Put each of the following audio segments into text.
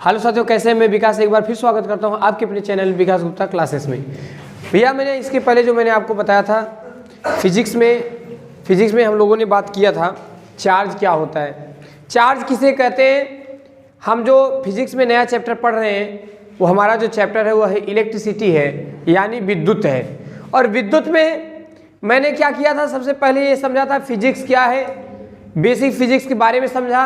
Hello साथियों, कैसे हैं? मैं विकास एक बार फिर स्वागत करता हूं आपके अपने चैनल विकास गुप्ता क्लासेस में। भैया मैंने इसके पहले जो मैंने आपको बताया था फिजिक्स में हम लोगों ने बात किया था चार्ज क्या होता है, चार्ज किसे कहते हैं। हम जो फिजिक्स में नया चैप्टर पढ़ रहे हैं वो हमारा जो चैप्टर है वो है इलेक्ट्रिसिटी है, यानी विद्युत है। और विद्युत में मैंने क्या किया था, सबसे पहले ये समझा था फिजिक्स क्या है, बेसिक फिजिक्स के बारे में समझा,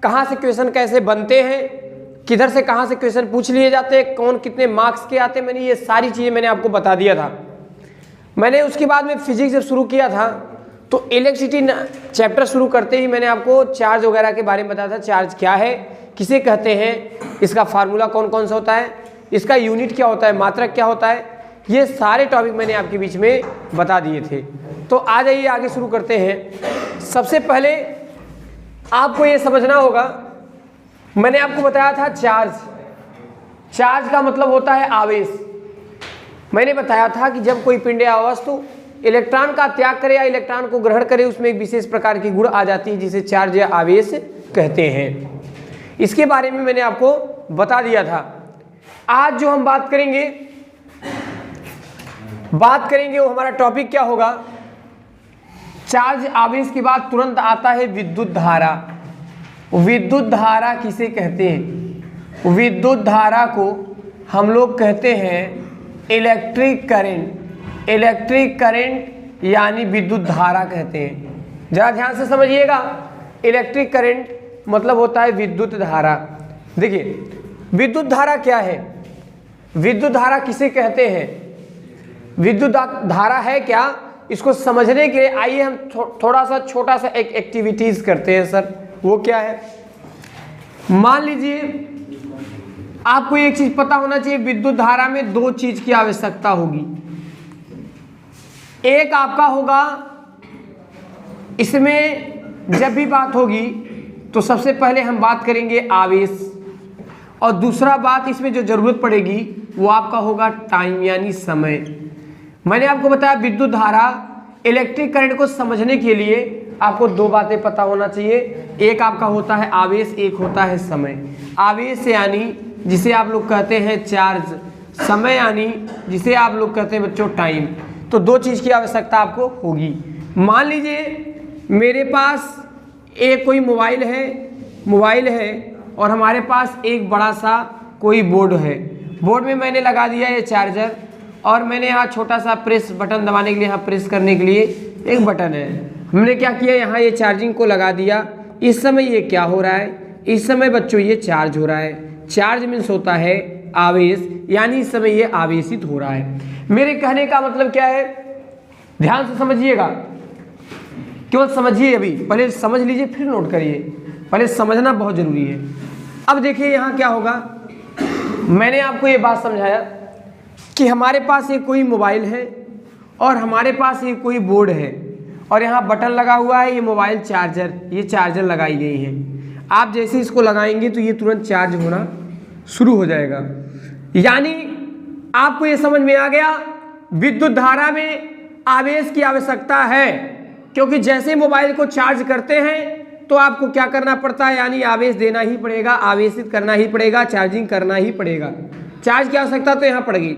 कहाँ से क्वेश्चन कैसे बनते हैं, किधर से कहाँ से क्वेश्चन पूछ लिए जाते हैं, कौन कितने मार्क्स के आते हैं, मैंने ये सारी चीज़ें मैंने आपको बता दिया था। मैंने उसके बाद में फिजिक्स जब शुरू किया था तो इलेक्ट्रिसिटी चैप्टर शुरू करते ही मैंने आपको चार्ज वगैरह के बारे में बताया था। चार्ज क्या है, किसे कहते हैं, इसका फार्मूला कौन कौन सा होता है, इसका यूनिट क्या होता है, मात्रक क्या होता है, ये सारे टॉपिक मैंने आपके बीच में बता दिए थे। तो आ जाइए आगे शुरू करते हैं। सबसे पहले आपको ये समझना होगा, मैंने आपको बताया था चार्ज का मतलब होता है आवेश। मैंने बताया था कि जब कोई पिंड या वस्तु इलेक्ट्रॉन का त्याग करे या इलेक्ट्रॉन को ग्रहण करे उसमें एक विशेष प्रकार की गुण आ जाती है जिसे चार्ज या आवेश कहते हैं। इसके बारे में मैंने आपको बता दिया था। आज जो हम बात करेंगे वो हमारा टॉपिक क्या होगा, चार्ज आवेश के बाद तुरंत आता है विद्युत धारा। विद्युत धारा किसे कहते हैं? विद्युत धारा को हम लोग कहते हैं इलेक्ट्रिक करंट यानी विद्युत धारा कहते हैं। जरा ध्यान से समझिएगा, इलेक्ट्रिक करंट मतलब होता है विद्युत धारा। देखिए विद्युत धारा क्या है, विद्युत धारा किसे कहते हैं, विद्युत धारा है क्या, इसको समझने के लिए आइए हम थोड़ा सा छोटा सा एक एक्टिविटीज करते हैं। सर वो क्या है, मान लीजिए आपको एक चीज पता होना चाहिए, विद्युत धारा में दो चीज की आवश्यकता होगी। एक आपका होगा, इसमें जब भी बात होगी तो सबसे पहले हम बात करेंगे आवेश, और दूसरा बात इसमें जो जरूरत पड़ेगी वो आपका होगा टाइम यानी समय। मैंने आपको बताया विद्युत धारा इलेक्ट्रिक करंट को समझने के लिए आपको दो बातें पता होना चाहिए, एक आपका होता है आवेश, एक होता है समय। आवेश यानी जिसे आप लोग कहते हैं चार्ज, समय यानी जिसे आप लोग कहते हैं बच्चों टाइम। तो दो चीज़ की आवश्यकता आपको होगी। मान लीजिए मेरे पास एक कोई मोबाइल है और हमारे पास एक बड़ा सा कोई बोर्ड है। बोर्ड में मैंने लगा दिया ये चार्जर, और मैंने यहाँ छोटा सा प्रेस बटन दबाने के लिए, यहाँ प्रेस करने के लिए एक बटन है। हमने क्या किया, यहाँ ये चार्जिंग को लगा दिया। इस समय ये क्या हो रहा है, इस समय बच्चों ये चार्ज हो रहा है। चार्ज मीन्स होता है आवेश, यानी इस समय ये आवेशित हो रहा है। मेरे कहने का मतलब क्या है, ध्यान से समझिएगा, केवल समझिए, अभी पहले समझ लीजिए फिर नोट करिए, पहले समझना बहुत जरूरी है। अब देखिए यहाँ क्या होगा, मैंने आपको ये बात समझाया कि हमारे पास ये कोई मोबाइल है और हमारे पास ये कोई बोर्ड है और यहाँ बटन लगा हुआ है, ये मोबाइल चार्जर, ये चार्जर लगाई गई है। आप जैसे इसको लगाएंगे तो ये तुरंत चार्ज होना शुरू हो जाएगा। यानी आपको ये समझ में आ गया, विद्युत धारा में आवेश की आवश्यकता है, क्योंकि जैसे मोबाइल को चार्ज करते हैं तो आपको क्या करना पड़ता है, यानी आवेश देना ही पड़ेगा, आवेशित करना ही पड़ेगा, चार्जिंग करना ही पड़ेगा। चार्ज की आवश्यकता तो यहाँ पड़ेगी।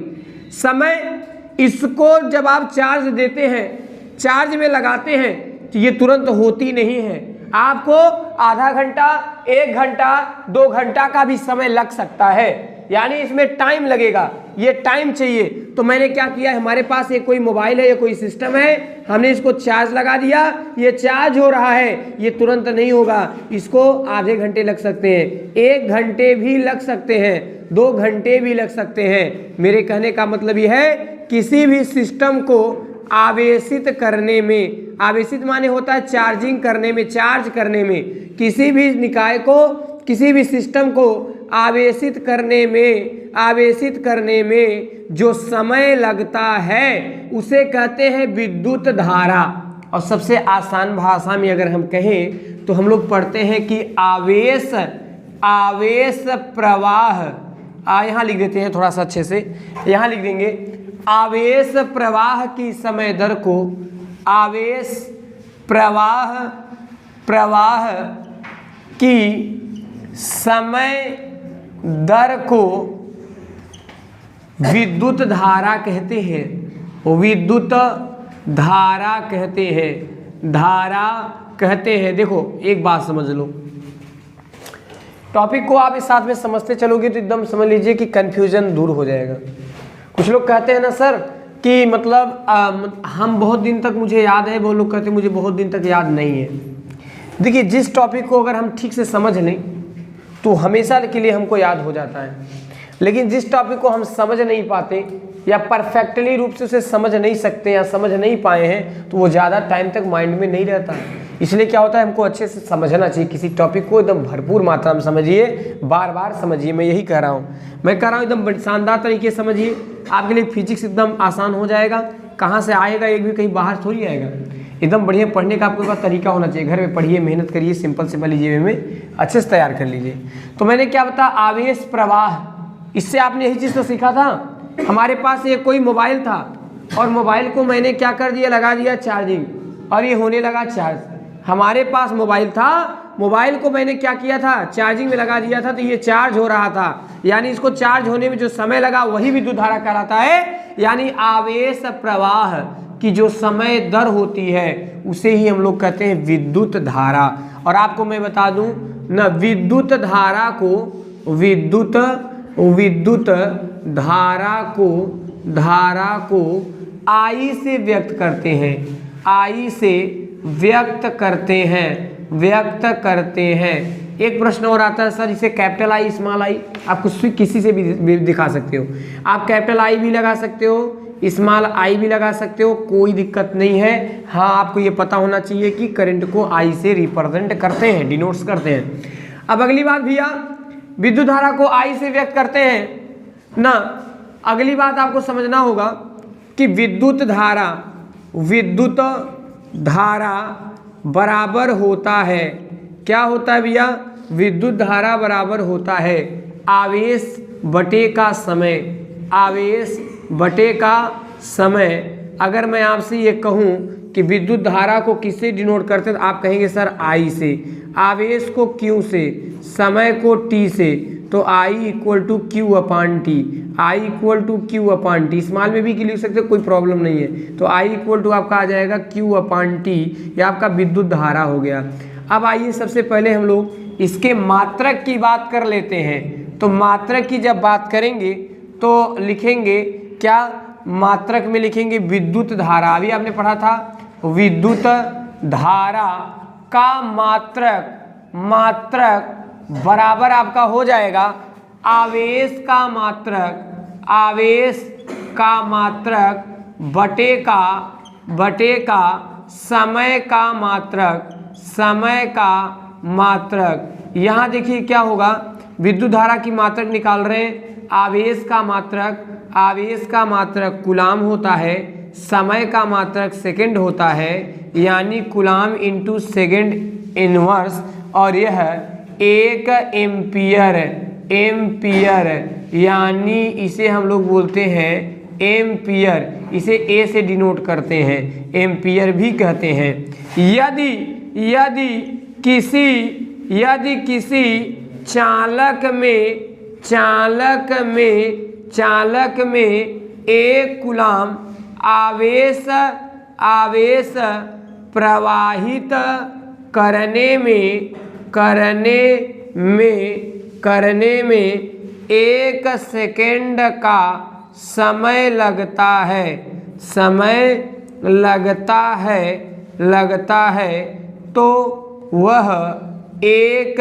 समय, इसको जब आप चार्ज देते हैं, चार्ज में लगाते हैं तो ये तुरंत होती नहीं है, आपको आधा घंटा, 1 घंटा, 2 घंटा का भी समय लग सकता है, यानी इसमें टाइम लगेगा, ये टाइम चाहिए। तो मैंने क्या किया, हमारे पास एक कोई मोबाइल है या कोई सिस्टम है, हमने इसको चार्ज लगा दिया, ये चार्ज हो रहा है, ये तुरंत नहीं होगा, इसको आधे घंटे लग सकते हैं, 1 घंटे भी लग सकते हैं, 2 घंटे भी लग सकते हैं। मेरे कहने का मतलब यह है, किसी भी सिस्टम को आवेशित करने में, आवेशित माने होता है चार्जिंग करने में, चार्ज करने में, किसी भी निकाय को, किसी भी सिस्टम को आवेशित करने में जो समय लगता है उसे कहते हैं विद्युत धारा। और सबसे आसान भाषा में अगर हम कहें तो हम लोग पढ़ते हैं कि आवेश प्रवाह, यहाँ लिख देते हैं थोड़ा सा अच्छे से, यहाँ लिख देंगे आवेश प्रवाह की समय दर को, आवेश प्रवाह की समय दर को विद्युत धारा कहते हैं। विद्युत धारा कहते हैं, धारा कहते हैं। देखो एक बात समझ लो, टॉपिक को आप इस साथ में समझते चलोगे तो एकदम समझ लीजिए कि कंफ्यूजन दूर हो जाएगा। कुछ लोग कहते हैं ना सर कि मतलब हम बहुत दिन तक मुझे याद है, बहुत लोग कहते हैं मुझे बहुत दिन तक याद नहीं है। देखिए जिस टॉपिक को अगर हम ठीक से समझ लें तो हमेशा के लिए हमको याद हो जाता है, लेकिन जिस टॉपिक को हम समझ नहीं पाते या परफेक्टली रूप से उसे समझ नहीं सकते या समझ नहीं पाए हैं तो वो ज़्यादा टाइम तक माइंड में नहीं रहता है। इसलिए क्या होता है, हमको अच्छे से समझना चाहिए। किसी टॉपिक को एकदम भरपूर मात्रा में समझिए, बार बार समझिए। मैं यही कह रहा हूँ, मैं कह रहा हूँ एकदम शानदार तरीके से समझिए, आपके लिए फिजिक्स एकदम आसान हो जाएगा। कहाँ से आएगा, एक भी कहीं बाहर थोड़ी आएगा। एकदम बढ़िया पढ़ने का आपके पास तरीका होना चाहिए। घर में पढ़िए, मेहनत करिए, सिंपल सिंपल लीजिए में अच्छे से तैयार कर लीजिए। तो मैंने क्या बताया, आवेश प्रवाह, इससे आपने यही चीज़ तो सीखा था। हमारे पास ये कोई मोबाइल था और मोबाइल को मैंने क्या कर दिया, लगा दिया चार्जिंग, और ये होने लगा चार्ज। हमारे पास मोबाइल था, मोबाइल को मैंने क्या किया था, चार्जिंग में लगा दिया था, तो ये चार्ज हो रहा था। यानी इसको चार्ज होने में जो समय लगा वही विद्युत धारा कहलाता है। यानी आवेश प्रवाह की जो समय दर होती है उसे ही हम लोग कहते हैं विद्युत धारा। और आपको मैं बता दूं ना, विद्युत धारा को आई से व्यक्त करते हैं, आई से व्यक्त करते हैं। एक प्रश्न और आता है सर, इसे कैपिटल आई स्मॉल आई, आप कुछ किसी से भी दिखा सकते हो। आप कैपिटल आई भी लगा सकते हो, स्मॉल आई भी लगा सकते हो, कोई दिक्कत नहीं है। हाँ, आपको ये पता होना चाहिए कि करंट को आई से रिप्रेजेंट करते हैं, डिनोट्स करते हैं। अब अगली बात भैया, विद्युत धारा को आई से व्यक्त करते हैं ना। अगली बात आपको समझना होगा कि विद्युत धारा बराबर होता है, क्या होता है भैया, विद्युत धारा बराबर होता है आवेश बटे का समय। आवेश बटे का समय। अगर मैं आपसे ये कहूँ कि विद्युत धारा को किससे डिनोट करते हैं तो आप कहेंगे सर आई से, आवेश को क्यू से, समय को टी से, तो I equal to Q upon T. I equal to Q upon T, small में भी लिख सकते हो, कोई प्रॉब्लम नहीं है। तो आई इक्वल टू आपका आ जाएगा क्यू अपान टी, ये आपका विद्युत धारा हो गया। अब आइए सबसे पहले हम लोग इसके मात्रक की बात कर लेते हैं। तो मात्रक की जब बात करेंगे तो लिखेंगे क्या, मात्रक में लिखेंगे विद्युत धारा। अभी आपने पढ़ा था विद्युत धारा का मात्रक बराबर आपका हो जाएगा आवेश का मात्रक बटे का समय का मात्रक। यहाँ देखिए क्या होगा, विद्युत धारा की मात्रक निकाल रहे हैं, आवेश का मात्रक कूलाम होता है, समय का मात्रक सेकंड होता है, यानी कूलाम इंटू सेकंड इनवर्स, और यह 1 एम्पियर, यानी इसे हम लोग बोलते हैं एम्पियर। इसे ए से डिनोट करते हैं, एम्पियर भी कहते हैं। यदि किसी चालक में 1 कूलाम आवेश प्रवाहित करने में 1 सेकेंड का समय लगता है, तो वह 1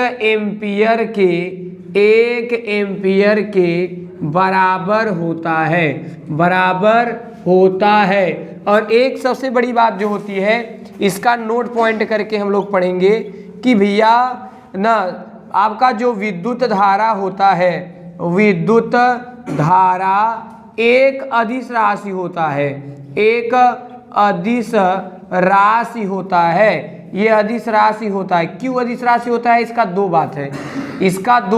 एम्पियर के बराबर होता है। और एक सबसे बड़ी बात जो होती है, इसका नोट पॉइंट करके हम लोग पढ़ेंगे कि भैया ना, आपका जो विद्युत धारा होता है, विद्युत धारा एक अदिश राशि होता है, एक अदिश राशि होता है। ये अदिश राशि होता है। क्यों अदिश राशि होता है, इसका दो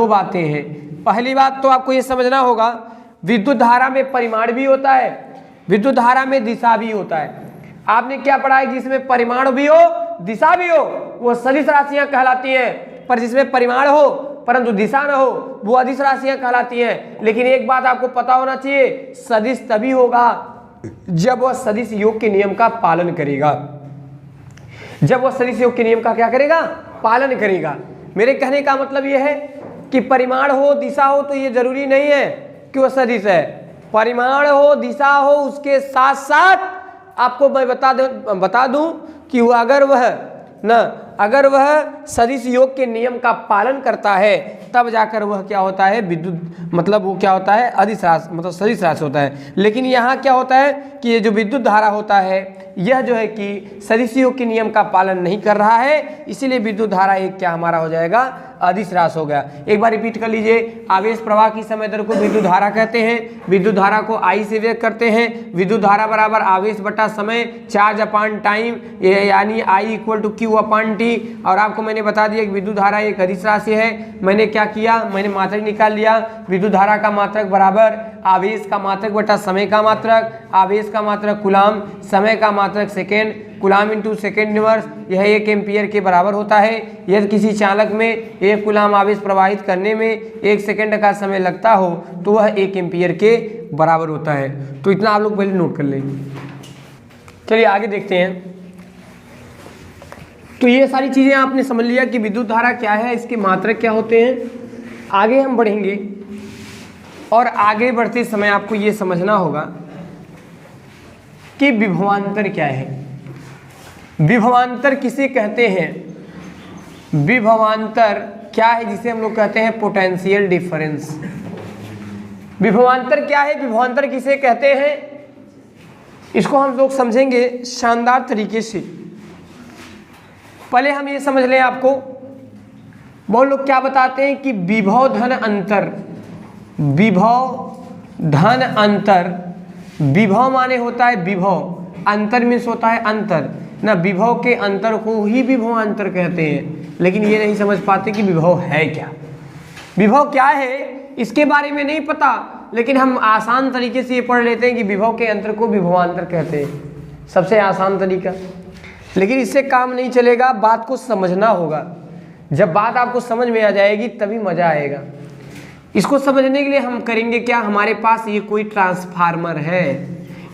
बातें हैं। पहली बात तो आपको ये समझना होगा, विद्युत धारा में परिमाण भी होता है, विद्युत धारा में दिशा भी होता है। आपने क्या पढ़ा है, जिसमें परिमाण भी हो दिशा भी हो वो सदिश राशियां कहलाती हैं, पर जिसमें परिमाण हो परंतु दिशा न हो, वो अदिश राशियां कहलाती हैं। लेकिन एक बात आपको पता होना चाहिए, सदिश तभी होगा जब वह सदिश योग के नियम का पालन करेगा। जब वह सदिश योग के नियम का क्या करेगा? पालन करेगा। मेरे कहने का मतलब यह है कि परिमाण हो, दिशा हो, तो ये जरूरी नहीं है कि वह सदिश है। परिमाण हो, दिशा हो, उसके साथ साथ आपको मैं बता दूं कि अगर वह सदिश योग के नियम का पालन करता है, तब जाकर वह क्या होता है? विद्युत, मतलब वो क्या होता है? अदिश राशि, मतलब सदिश राशि होता है। लेकिन यहाँ क्या होता है कि ये जो विद्युत धारा होता है, यह जो है कि सदिश योग के नियम का पालन नहीं कर रहा है, इसीलिए विद्युत धारा एक क्या हमारा हो जाएगा? अदिश राशि हो गया। एक बार रिपीट कर लीजिए, आवेश प्रवाह की समय दर को विद्युत धारा कहते हैं। विद्युत धारा को I से व्यक्त करते हैं। विद्युत धारा बराबर आवेश बटा समय, चार्ज अपॉन टाइम, यानी I equal to Q upon T। और आपको मैंने बता दिया कि विद्युत धारा एक अदिश राशि है। मैंने क्या किया? मैंने मात्रक निकाल लिया। विद्युत धारा का मात्रक बराबर आवेश का मात्रक बटा समय का मात्रक। आवेश का मात्रक कूलाम, समय का मात्रक second, coulomb into second inverse, यह 1 एम्पियर के बराबर होता है। यदि किसी चालक में 1 कूलाम आवेश प्रवाहित करने में 1 सेकेंड का समय लगता हो, तो वह 1 एम्पियर के बराबर होता है। तो इतना आप लोग पहले नोट कर लेंगे। चलिए आगे देखते हैं। तो ये सारी चीज़ें आपने समझ लिया कि विद्युत धारा क्या है, इसके मात्रक क्या होते हैं। आगे हम बढ़ेंगे और आगे बढ़ते समय आपको ये समझना होगा कि विभवांतर क्या है। विभवांतर किसे कहते हैं? विभवांतर क्या है? जिसे हम लोग कहते हैं पोटेंशियल डिफरेंस। विभवांतर क्या है? विभवांतर किसे कहते हैं? इसको हम लोग समझेंगे शानदार तरीके से। पहले हम ये समझ लें, आपको बहुत लोग क्या बताते हैं कि विभव धन अंतर। विभव धन अंतर, विभव माने होता है विभव, अंतर मीन्स होता है अंतर ना। विभव के अंतर को ही विभवांतर कहते हैं। लेकिन ये नहीं समझ पाते कि विभव है क्या। विभव क्या है इसके बारे में नहीं पता, लेकिन हम आसान तरीके से ये पढ़ लेते हैं कि विभव के अंतर को विभवांतर कहते हैं। सबसे आसान तरीका। लेकिन इससे काम नहीं चलेगा, बात को समझना होगा। जब बात आपको समझ में आ जाएगी तभी मजा आएगा। इसको समझने के लिए हम करेंगे क्या? हमारे पास ये कोई ट्रांसफार्मर है।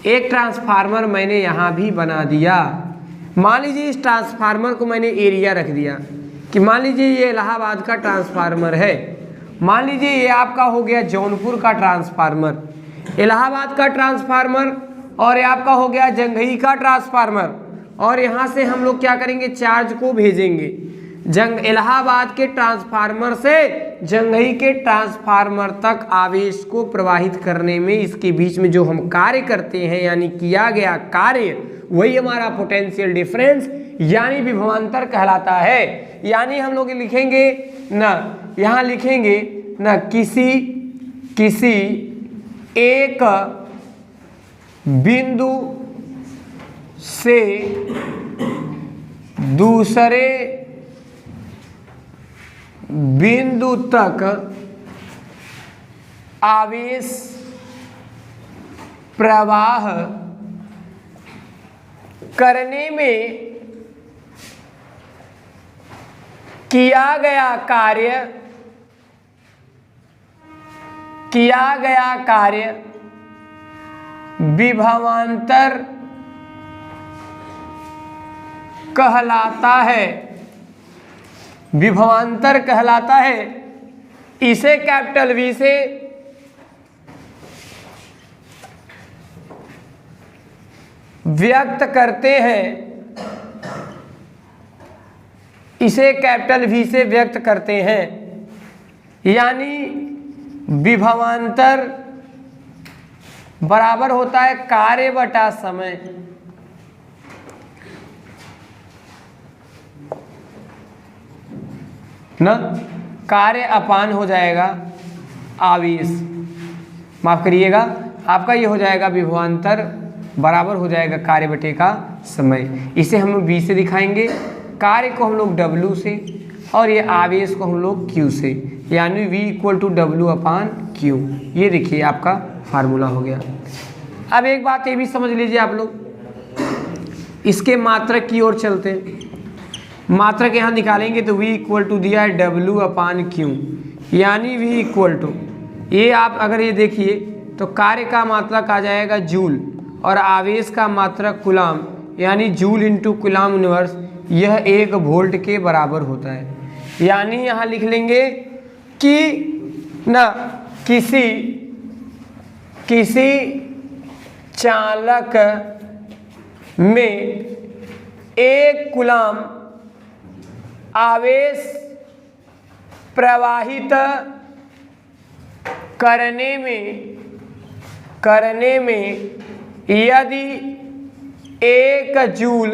एक ट्रांसफार्मर मैंने यहाँ भी बना दिया। मान लीजिए इस ट्रांसफार्मर को मैंने एरिया रख दिया कि मान लीजिए ये इलाहाबाद का ट्रांसफार्मर है। मान लीजिए ये आपका हो गया जौनपुर का ट्रांसफार्मर, इलाहाबाद का ट्रांसफार्मर, और ये आपका हो गया जंघई का ट्रांसफार्मर। और यहाँ से हम लोग क्या करेंगे? चार्ज को भेजेंगे इलाहाबाद के ट्रांसफार्मर से जंघई के ट्रांसफार्मर तक। आवेश को प्रवाहित करने में इसके बीच में जो हम कार्य करते हैं, यानी किया गया कार्य, वही हमारा पोटेंशियल डिफरेंस यानी विभवांतर कहलाता है। यानी हम लोग लिखेंगे ना, यहाँ लिखेंगे ना, किसी एक बिंदु से दूसरे बिंदु तक आवेश प्रवाह करने में किया गया कार्य विभवांतर कहलाता है। विभवांतर कहलाता है। इसे कैपिटल V से व्यक्त करते हैं। इसे कैपिटल V से व्यक्त करते हैं। यानी विभवांतर बराबर होता है कार्य बटा समय। ना, कार्य अपान हो जाएगा आवेश, माफ करिएगा, आपका ये हो जाएगा विभवांतर बराबर हो जाएगा कार्य बटे का समय। इसे हम लोग V से दिखाएंगे, कार्य को हम लोग W से, और ये आवेश को हम लोग Q से, यानी V equal to W upon Q। ये देखिए आपका फार्मूला हो गया। अब एक बात ये भी समझ लीजिए आप लोग, इसके मात्रक की ओर चलते हैं। मात्रक यहाँ निकालेंगे तो v इक्वल टू दिया है W/Q, यानी v इक्वल टू, ये आप अगर ये देखिए तो कार्य का मात्रक आ जाएगा जूल और आवेश का मात्रक कूलाम, यानी जूल इंटू कूलाम इनवर्स, यह 1 वोल्ट के बराबर होता है। यानी यहाँ लिख लेंगे कि ना किसी चालक में 1 कूलाम आवेश प्रवाहित करने में यदि 1 जूल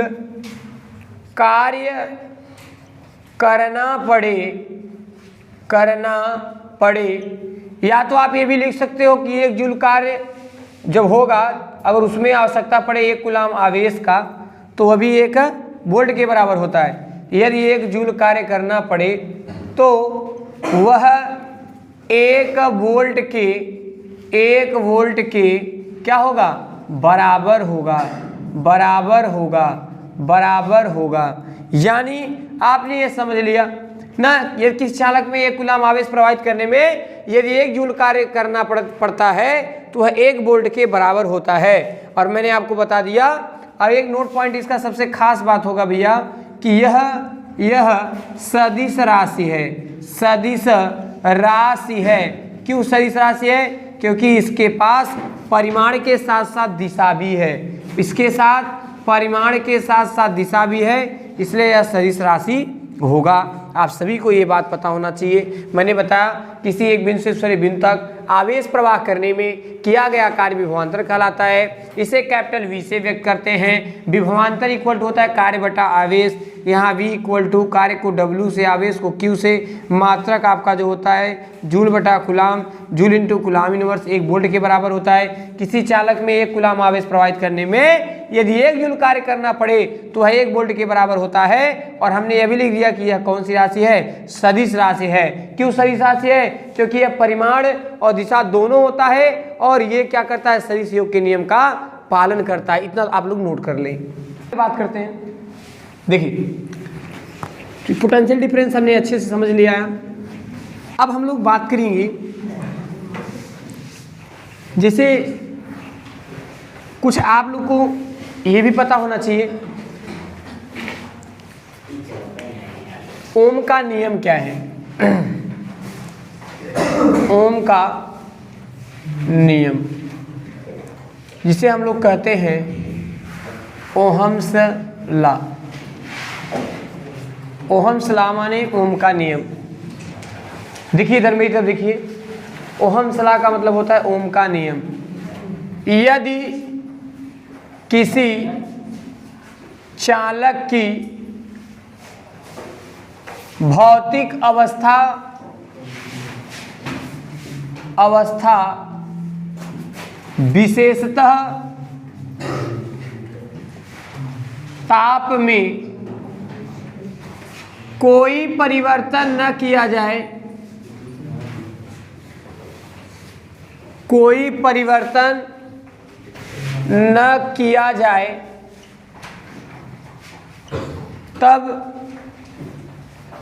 कार्य करना पड़े, या तो आप ये भी लिख सकते हो कि 1 जूल कार्य जब होगा, अगर उसमें आवश्यकता पड़े 1 कूलाम आवेश का, तो वह भी 1 वोल्ट के बराबर होता है। यदि 1 जूल कार्य करना पड़े तो वह 1 वोल्ट के क्या होगा, बराबर होगा। यानी आपने ये समझ लिया ना, यदि किसी चालक में 1 कूलाम आवेश प्रवाहित करने में यदि 1 जूल कार्य करना पड़ता है तो वह 1 वोल्ट के बराबर होता है। और मैंने आपको बता दिया, और एक नोट पॉइंट इसका सबसे खास बात होगा भैया कि यह सदिश राशि है। क्यों सदिश राशि है? क्योंकि इसके पास परिमाण के साथ साथ दिशा भी है, इसके साथ परिमाण के साथ साथ दिशा भी है, इसलिए यह सदिश राशि होगा। आप सभी को ये बात पता होना चाहिए। मैंने बताया किसी एक बिंदु से दूसरे बिंदु तक आवेश प्रवाह करने में किया गया कार्य विभवांतर कहलाता है। इसे कैपिटल V से व्यक्त करते हैं। विभवांतर इक्वल टू होता है कार्य बटा आवेश। यहाँ V इक्वल टू कार्य को W से, आवेश को Q से, मात्रक आपका जो होता है जूल बटा coulomb, joule into coulomb inverse 1 volt के बराबर होता है। किसी चालक में 1 कूलाम आवेश प्रवाहित करने में यदि 1 जूल कार्य करना पड़े तो वह 1 वोल्ट के बराबर होता है। और हमने यह भी लिख दिया कि यह कौन सी राशि है, सदिश राशि है। क्यों सदिश राशि है? क्योंकि यह परिमाण और दिशा दोनों होता है, और ये क्या करता है, सदिश योग के नियम का पालन करता है। इतना आप लोग नोट कर लें। बात करते हैं, देखिए पोटेंशियल डिफरेंस हमने अच्छे से समझ लिया है। अब हम लोग बात करेंगे, जैसे कुछ आप लोग को ये भी पता होना चाहिए ओम का नियम क्या है। ओम का नियम जिसे हम लोग कहते हैं ओहम्स लॉ। ओहम्स लॉ माने ओम का नियम। देखिए इधर मेरी तरफ देखिए, ओहम्स लॉ का मतलब होता है ओम का नियम। यदि किसी चालक की भौतिक अवस्था विशेषतः ताप में कोई परिवर्तन न किया जाए, कोई परिवर्तन न किया जाए, तब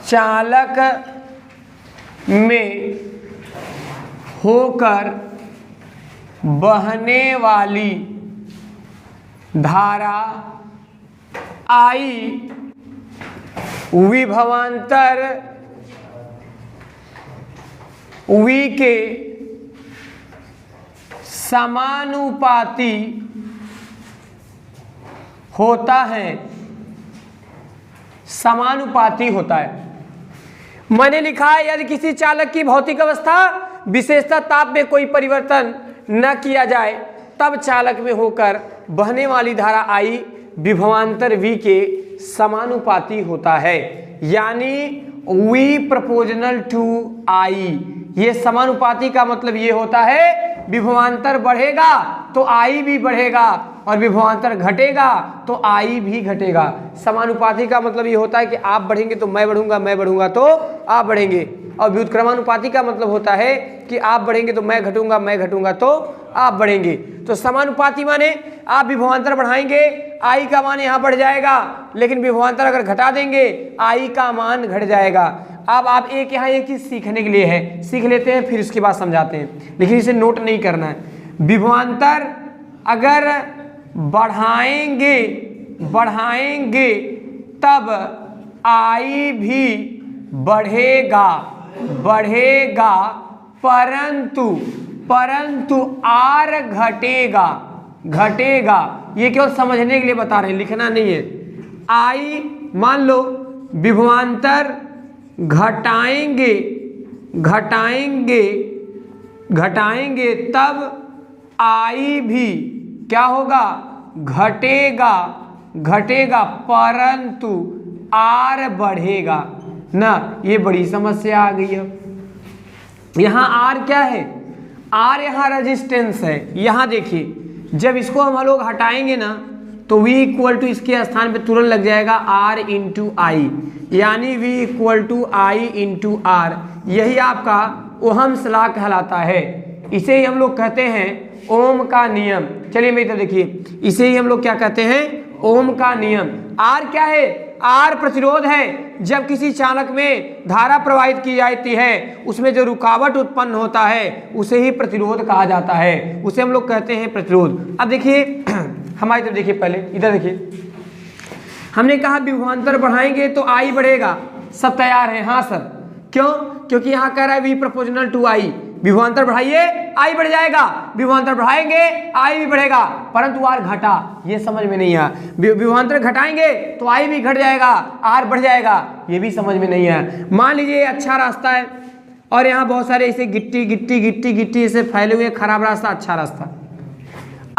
चालक में होकर बहने वाली धारा आई विभवांतर V के समानुपाती होता है। समानुपाती होता है। मैंने लिखा है यदि किसी चालक की भौतिक अवस्था विशेषता ताप में कोई परिवर्तन न किया जाए, तब चालक में होकर बहने वाली धारा I विभवांतर V के समानुपाती होता है। यानी V प्रोपोर्शनल टू I। ये समानुपाती का मतलब ये होता है विभवांतर बढ़ेगा तो I भी बढ़ेगा, और विभवांतर घटेगा तो I भी घटेगा। समानुपाती का मतलब ये होता है कि आप बढ़ेंगे तो मैं बढ़ूंगा, मैं बढ़ूंगा तो आप बढ़ेंगे। और व्युत्क्रमानुपाती का मतलब होता है कि आप बढ़ेंगे तो मैं घटूंगा तो आप बढ़ेंगे। तो समानुपाती माने आप विभवांतर बढ़ाएंगे आई का मान यहाँ बढ़ जाएगा, लेकिन विभवांतर अगर घटा देंगे आई का मान घट जाएगा। अब आप यहाँ एक चीज सीखने के लिए है, सीख लेते हैं फिर उसके बाद समझाते हैं, लेकिन इसे नोट नहीं करना है। विभवांतर अगर बढ़ाएंगे तब आई भी बढ़ेगा, परंतु आर घटेगा। ये केवल समझने के लिए बता रहे हैं, लिखना नहीं है। आई मान लो विभवांतर घटाएंगे तब आई भी क्या होगा, घटेगा परंतु आर बढ़ेगा ना। ये बड़ी समस्या आ गई है। यहाँ आर क्या है, आर यहाँ रेजिस्टेंस है। यहाँ देखिए जब इसको हम लोग हटाएंगे ना तो V इक्वल टू इसके स्थान पे तुरंत लग जाएगा R इंटू आई, यानी V equal to I into R. यही आपका ओहम्स लॉ कहलाता है। इसे ही हम लोग कहते हैं ओम का नियम। चलिए मेरी तरफ देखिए, इसे ही हम लोग क्या कहते हैं, ओम का नियम। आर क्या है, आर प्रतिरोध है। जब किसी चालक में धारा प्रवाहित की जाती है उसमें जो रुकावट उत्पन्न होता है उसे ही प्रतिरोध कहा जाता है, उसे हम लोग कहते हैं प्रतिरोध। अब देखिए हमारी तरफ देखिए, पहले इधर देखिए, हमने कहा विभवांतर बढ़ाएंगे तो आई बढ़ेगा, सब तैयार है। हाँ सर, क्यों? क्योंकि यहाँ कह रहा है V प्रोपोर्शनल टू आई, विभवांतर बढ़ाइए आई बढ़ जाएगा, विभवांतर बढ़ाएंगे आई भी बढ़ेगा, परंतु आर घटा, ये समझ में नहीं आया। विभवांतर घटाएंगे तो आई भी घट जाएगा, आर बढ़ जाएगा, ये भी समझ में नहीं आया। मान लीजिए अच्छा रास्ता है और यहाँ बहुत सारे ऐसे गिट्टी ऐसे फैले हुए, खराब रास्ता, अच्छा रास्ता।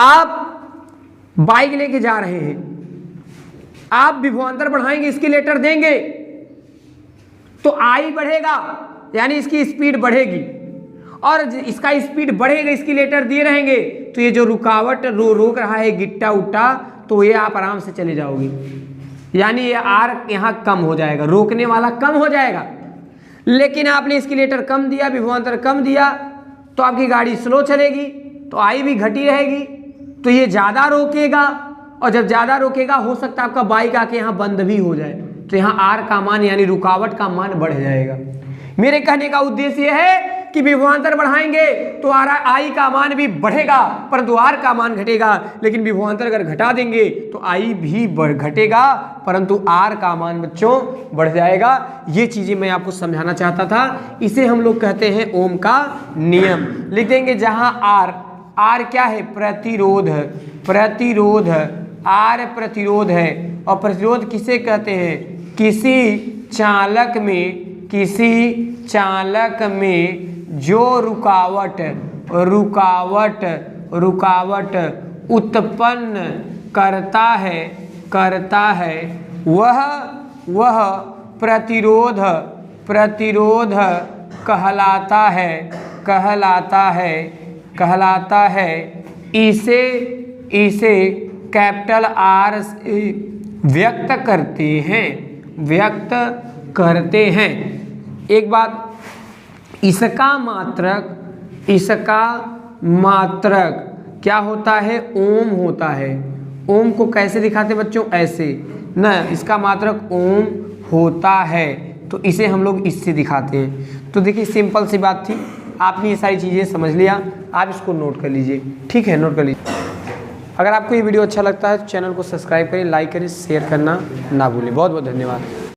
आप बाइक लेके जा रहे हैं, आप विभवांतर बढ़ाएंगे, एस्केलेटर देंगे तो आई बढ़ेगा, यानी इसकी स्पीड बढ़ेगी, और इसका स्पीड बढ़ेगा, एस्केलेटर दिए रहेंगे तो ये जो रुकावट रोक रहा है गिट्टा उट्टा, तो ये आप आराम से चले जाओगे, यानी ये आर यहाँ कम हो जाएगा, रोकने वाला कम हो जाएगा। लेकिन आपने एस्केलेटर कम दिया, विभवांतर कम दिया, तो आपकी गाड़ी स्लो चलेगी, तो आई भी घटी रहेगी, तो ये ज़्यादा रोकेगा, और जब ज़्यादा रोकेगा हो सकता है आपका बाइक आके यहाँ बंद भी हो जाए, तो यहाँ आर का मान यानी रुकावट का मान बढ़ जाएगा। मेरे कहने का उद्देश्य यह है कि विभवांतर बढ़ाएंगे तो आई का मान भी बढ़ेगा परंतु आर का मान घटेगा, लेकिन विभवांतर अगर घटा देंगे तो आई भी घटेगा परंतु आर का मान बच्चों बढ़ जाएगा। ये चीजें मैं आपको समझाना चाहता था, इसे हम लोग कहते हैं ओम का नियम। लिख देंगे जहां आर क्या है, प्रतिरोध, आर प्रतिरोध है। और प्रतिरोध किसे कहते हैं, किसी चालक में जो रुकावट उत्पन्न करता है वह प्रतिरोध कहलाता है। इसे कैपिटल आर से व्यक्त करते हैं। एक बात, इसका मात्रक क्या होता है, ओम होता है। ओम को कैसे दिखाते हैं बच्चों, ऐसे न, इसका मात्रक ओम होता है, तो इसे हम लोग इससे दिखाते हैं। तो देखिए सिंपल सी बात थी, आपने ये सारी चीज़ें समझ लिया, आप इसको नोट कर लीजिए, ठीक है, नोट कर लीजिए। अगर आपको ये वीडियो अच्छा लगता है तो चैनल को सब्सक्राइब करें, लाइक करें, शेयर करना ना भूलें। बहुत बहुत धन्यवाद।